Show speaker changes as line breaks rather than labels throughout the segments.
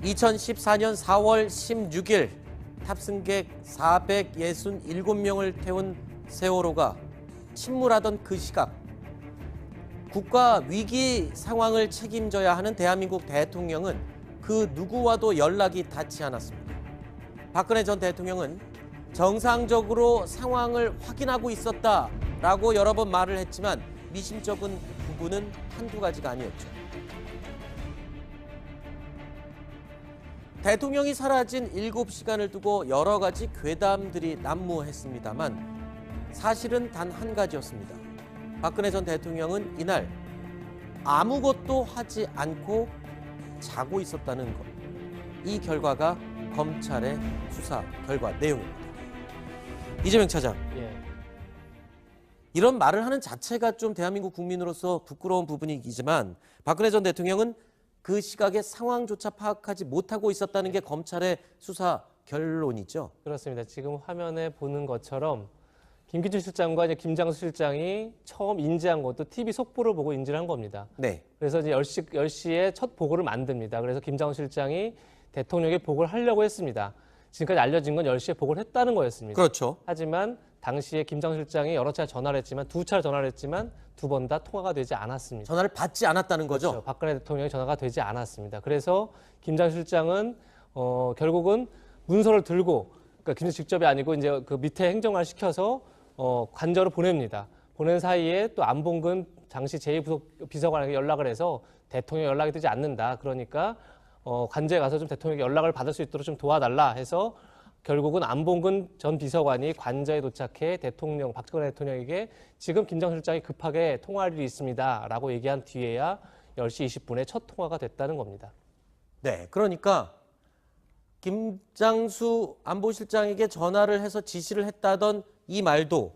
2014년 4월 16일 탑승객 467명을 태운 세월호가 침몰하던 그 시각, 국가 위기 상황을 책임져야 하는 대한민국 대통령은 그 누구와도 연락이 닿지 않았습니다. 박근혜 전 대통령은 정상적으로 상황을 확인하고 있었다라고 여러 번 말을 했지만 미심쩍은 부분은 한두 가지가 아니었죠. 대통령이 사라진 7시간을 두고 여러 가지 괴담들이 난무했습니다만 사실은 단 한 가지였습니다. 박근혜 전 대통령은 이날 아무것도 하지 않고 자고 있었다는 것. 이 결과가 검찰의 수사 결과 내용입니다. 이재명 차장, 이런 말을 하는 자체가 좀 대한민국 국민으로서 부끄러운 부분이지만 박근혜 전 대통령은 그 시각에 상황조차 파악하지 못하고 있었다는 게 검찰의 수사 결론이죠.
그렇습니다. 지금 화면에 보는 것처럼 김기춘 실장과 이제 김장수 실장이 처음 인지한 것도 TV 속보를 보고 인지를 한 겁니다.
네.
그래서 이제 10시에 첫 보고를 만듭니다. 그래서 김장수 실장이 대통령에게 보고를 하려고 했습니다. 지금까지 알려진 건 10시에 보고를 했다는 거였습니다.
그렇죠.
하지만 당시에 김장수 실장이 여러 차례 전화를 했지만 두 차례 전화를 했지만 두 번 다 통화가 되지 않았습니다.
전화를 받지 않았다는 거죠?
그렇죠. 박근혜 대통령이 전화가 되지 않았습니다. 그래서 김장수 실장은 결국은 문서를 들고, 그러니까 김장수 직접이 아니고 이제 그 밑에 행정관을 시켜서 관저로 보냅니다. 보낸 사이에 또 안봉근 당시 제2비서관에게 연락을 해서 대통령 연락이 되지 않는다. 그러니까 관저에 가서 좀 대통령에게 연락을 받을 수 있도록 좀 도와달라 해서 결국은 안봉근 전 비서관이 관저에 도착해 박근혜 대통령에게 지금 김장수 실장이 급하게 통화할 일이 있습니다라고 얘기한 뒤에야 10시 20분에 첫 통화가 됐다는 겁니다.
네, 그러니까 김장수 안보실장에게 전화를 해서 지시를 했다던 이 말도,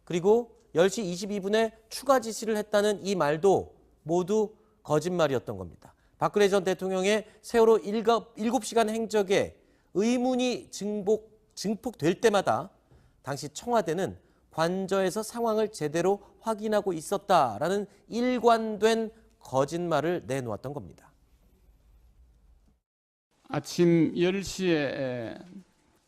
그리고 10시 22분에 추가 지시를 했다는 이 말도 모두 거짓말이었던 겁니다. 박근혜 전 대통령의 세월호 7시간 행적에 의문이 증폭될 때마다 당시 청와대는 관저에서 상황을 제대로 확인하고 있었다라는 일관된 거짓말을 내놓았던 겁니다.
아침 10시에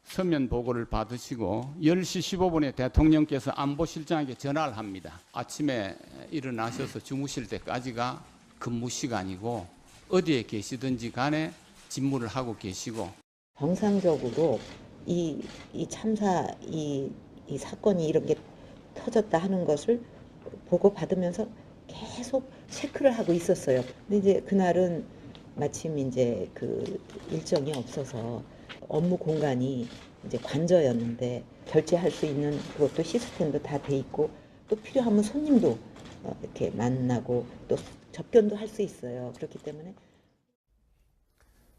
서면 보고를 받으시고 10시 15분에 대통령께서 안보실장에게 전화를 합니다. 아침에 일어나셔서 주무실 때까지가 근무 시간이고 어디에 계시든지 간에 직무를 하고 계시고,
정상적으로 이 참사, 이 사건이 이런 게 터졌다 하는 것을 보고받으면서 계속 체크를 하고 있었어요. 근데 이제 그날은 마침 이제 그 일정이 없어서 업무 공간이 이제 관저였는데 결제할 수 있는 그것도 시스템도 다 돼 있고 또 필요하면 손님도 이렇게 만나고 또 접견도 할 수 있어요. 그렇기 때문에.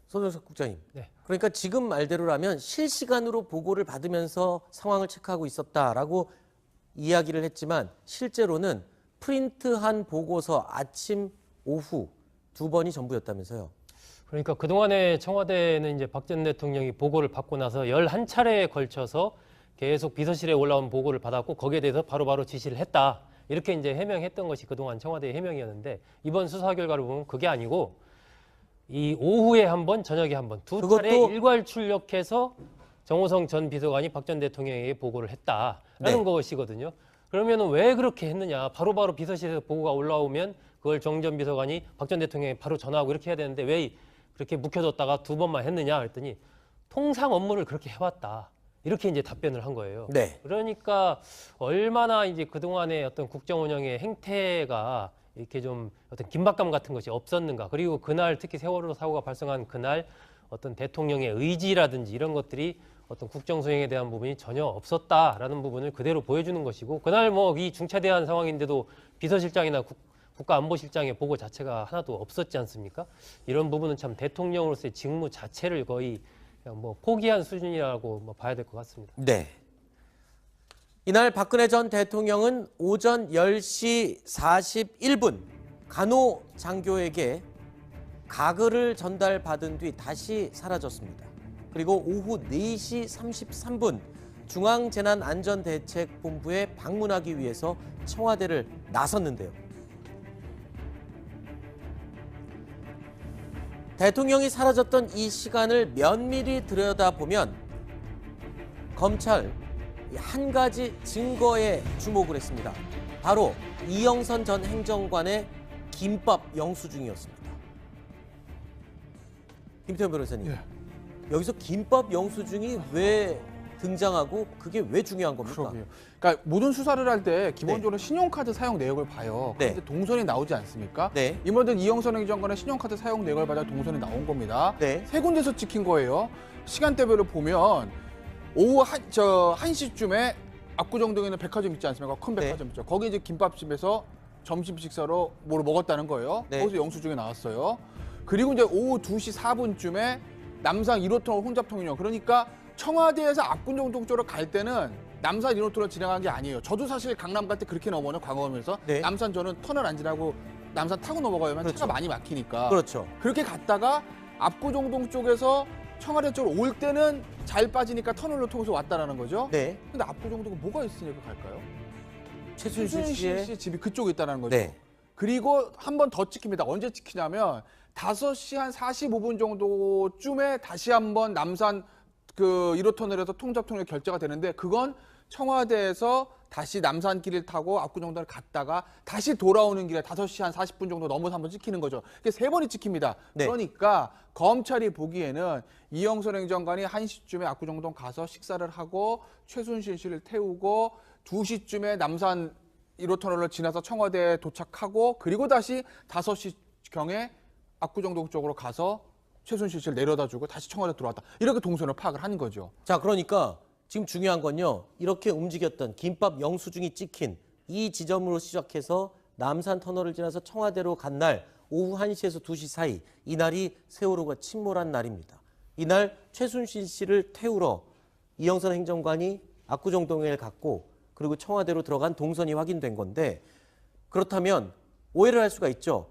손정석 국장님,
네.
그러니까 지금 말대로라면 실시간으로 보고를 받으면서 상황을 체크하고 있었다라고 이야기를 했지만 실제로는 프린트한 보고서 아침, 오후 두 번이 전부였다면서요.
그러니까 그동안에 청와대는 이제 박 전 대통령이 보고를 받고 나서 11차례에 걸쳐서 계속 비서실에 올라온 보고를 받았고 거기에 대해서 바로바로 지시를 했다. 이렇게 이제 해명했던 것이 그동안 청와대의 해명이었는데 이번 수사 결과를 보면 그게 아니고 이 오후에 한 번, 저녁에 한 번, 두 차례 일괄 출력해서 정호성 전 비서관이 박 전 대통령에게 보고를 했다라는 것이거든요. 그러면 왜 그렇게 했느냐. 바로바로 비서실에서 보고가 올라오면 그걸 정 전 비서관이 박 전 대통령에게 바로 전화하고 이렇게 해야 되는데 왜 그렇게 묵혀뒀다가 두 번만 했느냐 했더니 통상 업무를 그렇게 해왔다. 이렇게 이제 답변을 한 거예요.
네.
그러니까 얼마나 이제 그동안의 어떤 국정 운영의 행태가 이렇게 좀 어떤 긴박감 같은 것이 없었는가. 그리고 그날 특히 세월호 사고가 발생한 그날 어떤 대통령의 의지라든지 이런 것들이 어떤 국정 수행에 대한 부분이 전혀 없었다라는 부분을 그대로 보여주는 것이고, 그날 뭐 이 중차대한 상황인데도 비서실장이나 국가안보실장의 보고 자체가 하나도 없었지 않습니까? 이런 부분은 참 대통령으로서의 직무 자체를 거의 그냥 뭐 포기한 수준이라고 뭐 봐야 될 것 같습니다.
네. 이날 박근혜 전 대통령은 오전 10시 41분 간호장교에게 가글을 전달받은 뒤 다시 사라졌습니다. 그리고 오후 4시 33분 중앙재난안전대책본부에 방문하기 위해서 청와대를 나섰는데요. 대통령이 사라졌던 이 시간을 면밀히 들여다보면 검찰 한 가지 증거에 주목을 했습니다. 바로 이영선 전 행정관의 김밥 영수증이었습니다. 김태현 변호사님,
예.
여기서 김밥 영수증이 왜 등장하고 그게 왜 중요한 겁니까?
그러게요. 그러니까 모든 수사를 할 때 기본적으로 신용카드 사용 내역을 봐요.
네.
그런데 동선이 나오지 않습니까?
네.
이번에 이영선 행정관의 신용카드 사용 내역을 받아 동선이 나온 겁니다.
네.
세 군데서 찍힌 거예요. 시간대별로 보면 오후 1시쯤에 압구정동에 있는 백화점 있지 않습니까? 큰 백화점 있죠. 거기 이제 김밥집에서 점심 식사로 뭐를 먹었다는 거예요.
네.
거기서 영수증이 나왔어요. 그리고 이제 오후 2시 4분쯤에 남산 1호터널 혼잡통역. 그러니까 청와대에서 압구정동 쪽으로 갈 때는 남산 1호터널 지나간 게 아니에요. 저도 사실 강남 갈 때 그렇게 넘어요. 광화문에서.
네.
남산 저는 터널 안 지나고 남산 타고 넘어가야만
그렇죠.
차가 많이 막히니까.
그렇죠.
그렇게 갔다가 압구정동 쪽에서 청와대 쪽으로 올 때는 잘 빠지니까 터널로 통해서 왔다라는 거죠.
네.
근데 압구정동은 뭐가 있으니까 갈까요?
최순실
최순실
씨의
씨 집이 그쪽에 있다는 거죠.
네.
그리고 한 번 더 찍힙니다. 언제 찍히냐면 5시 한 45분 정도쯤에 다시 한번 남산 그 1호터널에서 통잡통역 결제가 되는데 그건 청와대에서 다시 남산길을 타고 압구정동을 갔다가 다시 돌아오는 길에 5시 한 40분 정도 넘어서 한번 찍히는 거죠. 이게 3번이 찍힙니다.
네.
그러니까 검찰이 보기에는 이영선 행정관이 1시쯤에 압구정동 가서 식사를 하고 최순실 씨를 태우고 2시쯤에 남산 1호터널을 지나서 청와대에 도착하고 그리고 다시 5시경에 압구정동 쪽으로 가서 최순실 씨를 내려다주고 다시 청와대 들어왔다. 이렇게 동선을 파악을 한 거죠.
자, 그러니까 지금 중요한 건요. 이렇게 움직였던 김밥 영수증이 찍힌 이 지점으로 시작해서 남산 터널을 지나서 청와대로 간 날 오후 1시에서 2시 사이 이날이 세월호가 침몰한 날입니다. 이날 최순실 씨를 태우러 이영선 행정관이 압구정동에 갔고 그리고 청와대로 들어간 동선이 확인된 건데 그렇다면 오해를 할 수가 있죠.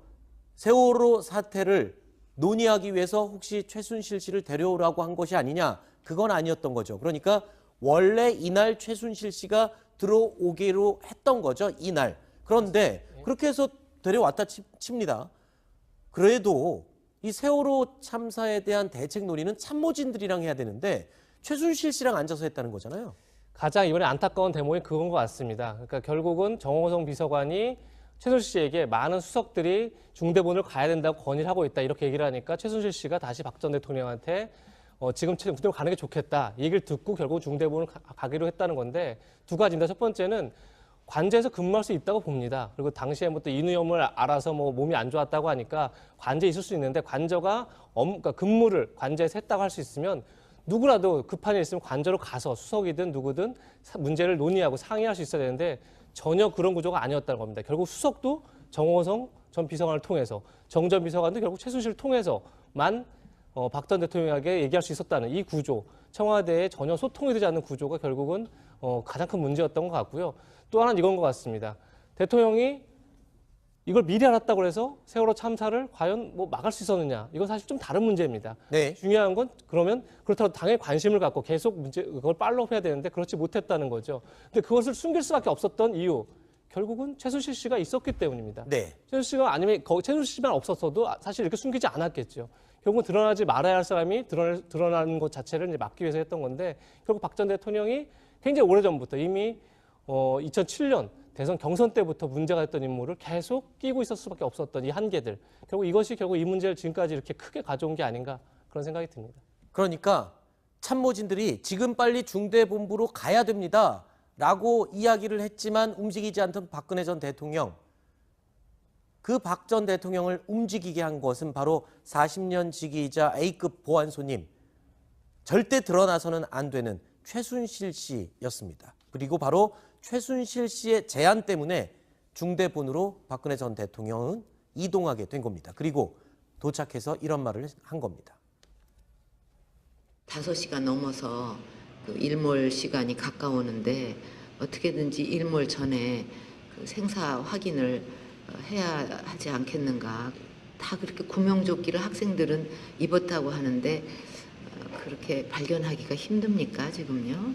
세월호 사태를 논의하기 위해서 혹시 최순실 씨를 데려오라고 한 것이 아니냐? 그건 아니었던 거죠. 그러니까 원래 이날 최순실 씨가 들어오기로 했던 거죠. 이날. 그런데 그렇게 해서 데려왔다 칩니다. 그래도 이 세월호 참사에 대한 대책 논의는 참모진들이랑 해야 되는데 최순실 씨랑 앉아서 했다는 거잖아요.
가장 이번에 안타까운 대목이 그건 것 같습니다. 그러니까 결국은 정호성 비서관이 최순실 씨에게 많은 수석들이 중대본을 가야 된다고 건의를 하고 있다 이렇게 얘기를 하니까 최순실 씨가 다시 박 전 대통령한테 지금 중대본 가는 게 좋겠다 이 얘기를 듣고 결국 중대본을 가기로 했다는 건데 두 가지입니다. 첫 번째는 관제에서 근무할 수 있다고 봅니다. 그리고 당시에 뭐 또 인후염을 알아서 뭐 몸이 안 좋았다고 하니까 관제에 있을 수 있는데 관저가 그러니까 근무를 관제에서 했다고 할 수 있으면 누구라도 급한 일 있으면 관저로 가서 수석이든 누구든 문제를 논의하고 상의할 수 있어야 되는데 전혀 그런 구조가 아니었다는 겁니다. 결국 수석도 정호성 전 비서관을 통해서 정 전 비서관도 결국 최순실을 통해서만 박 전 대통령에게 얘기할 수 있었다는 이 구조, 청와대에 전혀 소통이 되지 않는 구조가 결국은 가장 큰 문제였던 것 같고요. 또 하나는 이건 것 같습니다. 대통령이 이걸 미리 알았다고 해서 세월호 참사를 과연 뭐 막을 수 있었느냐? 이건 사실 좀 다른 문제입니다.
네.
중요한 건 그러면 그렇다고 당연히 관심을 갖고 계속 그걸 팔로우해야 되는데 그렇지 못했다는 거죠. 근데 그것을 숨길 수밖에 없었던 이유 결국은 최순실 씨가 있었기 때문입니다.
네.
최순실 씨가 아니면 최순실 씨만 없었어도 사실 이렇게 숨기지 않았겠죠. 결국은 드러나지 말아야 할 사람이 드러나는 것 자체를 이제 막기 위해서 했던 건데 결국 박 전 대통령이 굉장히 오래전부터 이미 2007년 대선 경선 때부터 문제가 됐던 인물을 계속 끼고 있을 수밖에 없었던 이 한계들. 결국 이것이 결국 이 문제를 지금까지 이렇게 크게 가져온 게 아닌가 그런 생각이 듭니다.
그러니까 참모진들이 지금 빨리 중대본부로 가야 됩니다. 라고 이야기를 했지만 움직이지 않던 박근혜 전 대통령. 그 박 전 대통령을 움직이게 한 것은 바로 40년 지기이자 A급 보안 손님. 절대 드러나서는 안 되는 최순실 씨였습니다. 그리고 바로 최순실 씨의 제안 때문에 중대본으로 박근혜 전 대통령은 이동하게 된 겁니다. 그리고 도착해서 이런 말을 한 겁니다.
5시가 넘어서 그 일몰 시간이 가까우는데 어떻게든지 일몰 전에 그 생사 확인을 해야 하지 않겠는가. 다 그렇게 구명조끼를 학생들은 입었다고 하는데 그렇게 발견하기가 힘듭니까 지금요?